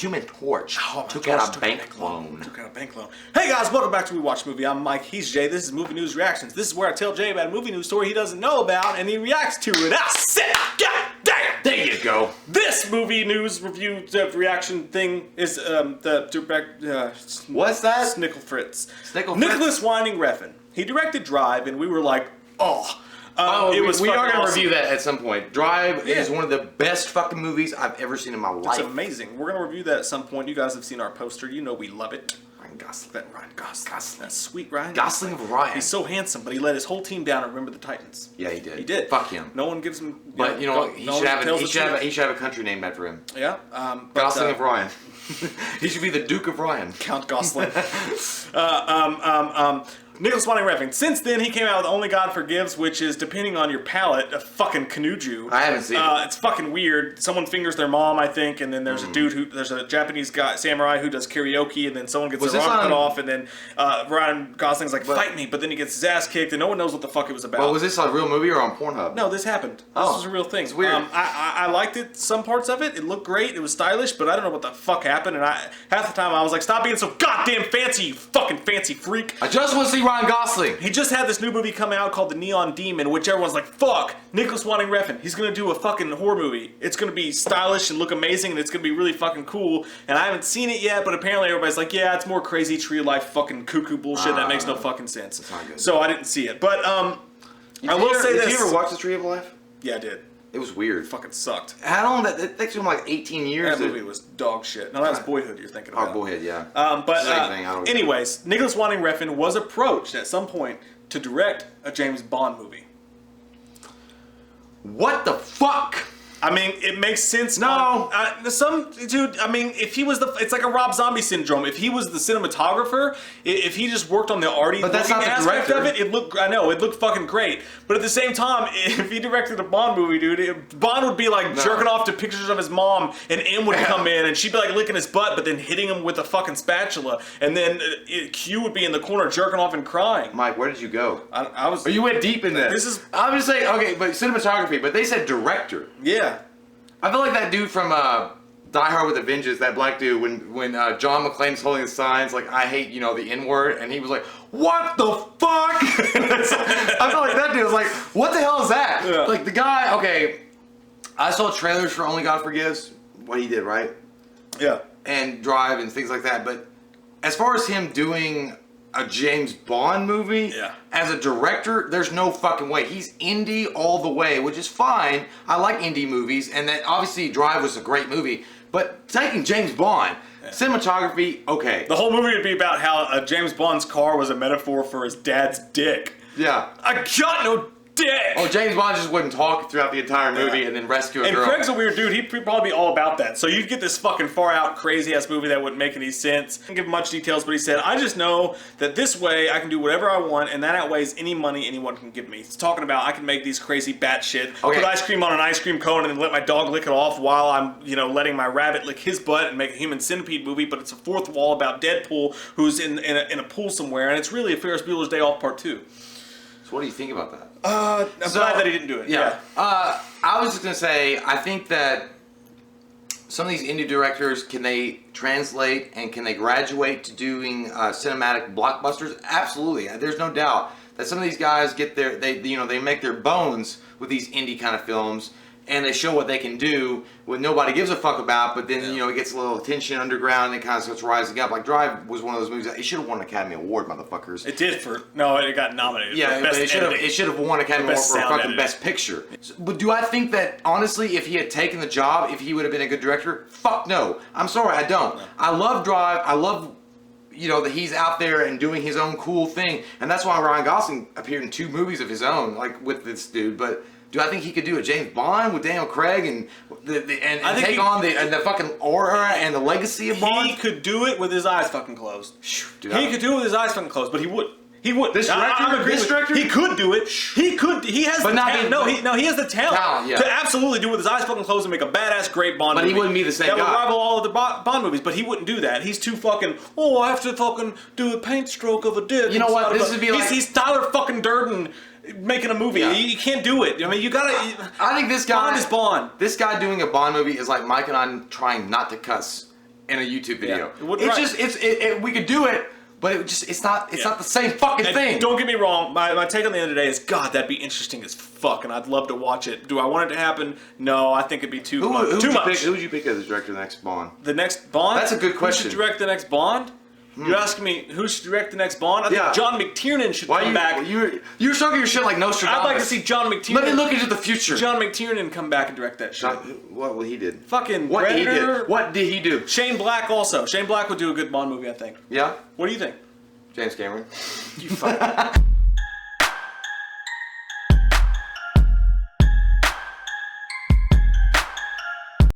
Human Torch took Torch out a bank loan. Took out a bank loan. Hey guys, welcome back to We Watch Movie. I'm Mike. He's Jay. This is Movie News Reactions. This is where I tell Jay about a movie news story he doesn't know about, and he reacts to it. I said, God damn! There you go. This movie news review reaction thing is the direct. What's that? Snicklefritz. Snicklefritz? Nicolas Refn. He directed Drive, and we were like, oh. We are going to review that at some point. Drive is one of the best fucking movies I've ever seen in my life. It's amazing. We're going to review that at some point. You guys have seen our poster. You know we love it. Ryan Gosling. That sweet Ryan Gosling of Ryan. He's so handsome, but he let his whole team down and remember the Titans. Yeah, he did. He did. Fuck him. No one gives him... But, he should have a country named after him. Yeah. Gosling of Ryan. He should be the Duke of Ryan. Count Gosling. Nicolas Refn. Since then, he came out with Only God Forgives, which is, depending on your palate, a fucking Kanuju. I haven't seen it. It's fucking weird. Someone fingers their mom, I think, and then there's a dude there's a Japanese guy, samurai, who does karaoke, and then someone gets their arm cut off, and then Ryan Gosling's like, fight me, but then he gets his ass kicked, and no one knows what the fuck it was about. Well, was this a real movie or on Pornhub? No, this happened. This was a real thing. It's weird. I liked it, some parts of it. It looked great. It was stylish, but I don't know what the fuck happened, and half the time I was like, stop being so goddamn fancy, you fucking fancy freak. I just want to see Ryan Gosling. He just had this new movie come out called The Neon Demon, which everyone's like, fuck, Nicolas Refn. He's gonna do a fucking horror movie. It's gonna be stylish and look amazing, and it's gonna be really fucking cool. And I haven't seen it yet, but apparently everybody's like, yeah, it's more crazy tree of life fucking cuckoo bullshit that makes no fucking sense. That's not good. So I didn't see it. But I will say this. Did you ever watch The Tree of Life? Yeah, I did. It was weird. It fucking sucked. How long? That takes him like 18 years. That movie was dog shit. No, that was Boyhood you're thinking about. Oh, Boyhood, yeah. Anyways, Nicolas Refn was approached at some point to direct a James Bond movie. What the fuck? I mean, it makes sense. No. Dude, I mean, if he was it's like a Rob Zombie syndrome. If he was the cinematographer, if he just worked on the arty looking aspect of it, it looked fucking great. But at the same time, if he directed a Bond movie, dude, Bond would be like jerking off to pictures of his mom, and M would come in, and she'd be like licking his butt, but then hitting him with a fucking spatula, and then Q would be in the corner jerking off and crying. Mike, where did you go? I was... Oh, you went deep in this. I'm just saying, okay, but cinematography, but they said director. Yeah. I feel like that dude from Die Hard with a Vengeance, that black dude, when John McClane's holding the signs, like, I hate, the N-word, and he was like, what the fuck? I feel like that dude was like, what the hell is that? Yeah. Like, the guy, okay, I saw trailers for Only God Forgives, what he did, right? Yeah. And Drive and things like that, but as far as him doing a James Bond movie, as a director, there's no fucking way. He's indie all the way, which is fine. I like indie movies, and that obviously Drive was a great movie, but taking James Bond, cinematography, okay. The whole movie would be about how James Bond's car was a metaphor for his dad's dick. Yeah. I got no dick! Oh, James Bond just wouldn't talk throughout the entire movie and then rescue a girl. And Craig's a weird dude. He'd probably be all about that. So you'd get this fucking far-out, crazy-ass movie that wouldn't make any sense. I didn't give much details, but he said, I just know that this way I can do whatever I want, and that outweighs any money anyone can give me. He's talking about I can make these crazy batshit, put ice cream on an ice cream cone, and then let my dog lick it off while I'm, letting my rabbit lick his butt and make a Human Centipede movie, but it's a fourth wall about Deadpool who's in a pool somewhere, and it's really a Ferris Bueller's Day Off Part 2. So what do you think about that? I'm glad that he didn't do it. Yeah. I was just going to say, I think that some of these indie directors, can they translate and can they graduate to doing cinematic blockbusters? Absolutely. There's no doubt that some of these guys get they make their bones with these indie kind of films, and they show what they can do what nobody gives a fuck about, but then, it gets a little attention underground and it kind of starts rising up. Like, Drive was one of those movies that it should have won an Academy Award, motherfuckers. It did it got nominated. Yeah, but it should have won an Academy Award for fucking Best Picture. But do I think that, honestly, if he had taken the job, if he would have been a good director? Fuck no. I'm sorry, I don't. No. I love Drive. I love, that he's out there and doing his own cool thing. And that's why Ryan Gosling appeared in 2 movies of his own, like, with this dude. But do I think he could do a James Bond with Daniel Craig and take on the fucking aura and the legacy of Bond? He could do it with his eyes fucking closed. Dude, he could do it with his eyes fucking closed, but he wouldn't. He would. This director? He could do it. He could. He has the talent. He has the talent to absolutely do it with his eyes fucking closed and make a badass, great Bond movie. But he wouldn't be the same guy. That would rival all of the Bond movies, but he wouldn't do that. He's too fucking, I have to fucking do a paint stroke of a dick. You know what? This would be like... He's Tyler fucking Durden making a movie. Yeah. You can't do it. I mean, you gotta... I think this guy... Bond is Bond. This guy doing a Bond movie is like Mike and I trying not to cuss in a YouTube video. We could do it, but it's not the same fucking thing. Don't get me wrong. My take on the end of the day is, God, that'd be interesting as fuck, and I'd love to watch it. Do I want it to happen? No, I think it'd be too much. Who would you pick as the director of the next Bond? The next Bond? That's a good question. Who should direct the next Bond? You're asking me who should direct the next Bond? I think John McTiernan should come back. You're talking your shit like Nostradamus. I'd like to see John McTiernan. Let me look into the future. John McTiernan come back and direct that shit. What he did? Fucking what Predator. He did? What did he do? Shane Black also. Shane Black would do a good Bond movie, I think. Yeah. What do you think? James Cameron. You fucking.